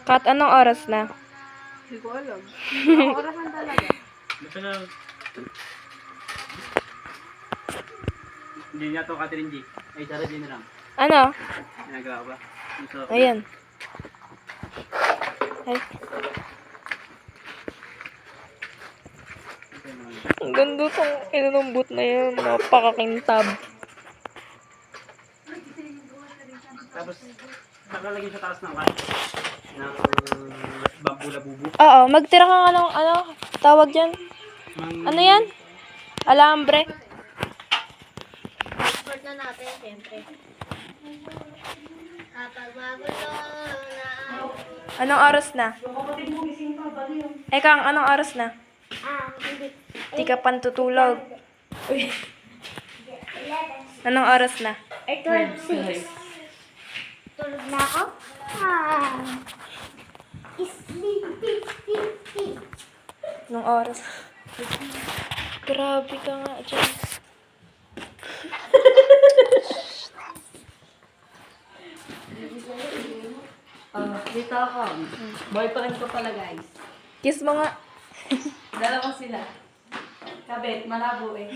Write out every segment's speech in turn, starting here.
Kat, anong oras na? Hindi ko alam. Ang orasan talaga. Basta na. Hindi niya to Catherine G. Ay, Sarah G na lang. Ano? Ginagawa ko ba? Ito. Ayan. Ay. Ang ganda tong inulumbot na yun. Napakakintab. Tapos, nakalagay sa taas ng kan. Ng bamboo na bubo. Oo, magtira ka ng tawag dyan? Ano yan? Alambre. Export na natin, siyempre. Kapag magulo na. Anong oras na? Kang, anong oras na? Hindi. Di ka pantutulog. Uy. Anong oras na? 12:06. Tulog na ako? Sleep. Anong oras? Grabe ka nga dyan. Dito ako. Boyfriend ko pala, guys. Kiss mo nga. Dalawa sila. Kabit, malabo eh.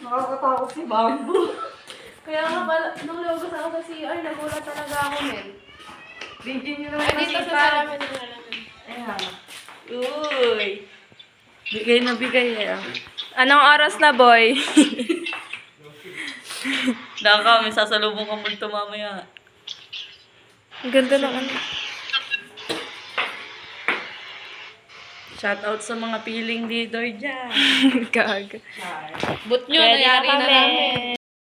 Nakakatakot si Bamboo. Kaya nga pala, nung lubos ako sa CR, nagulat talaga ako, men. Bigyan nyo naman Dito sa salamin ng alamin. Ayan. Uy. Bigay na bigay eh. Anong oras na, boy? Daka, may sasalubong ka multo mamaya. Ang ganda ng ano. Shout out sa mga piling leader dyan. Gaga. But nyo, Ready na nayari na kami. namin.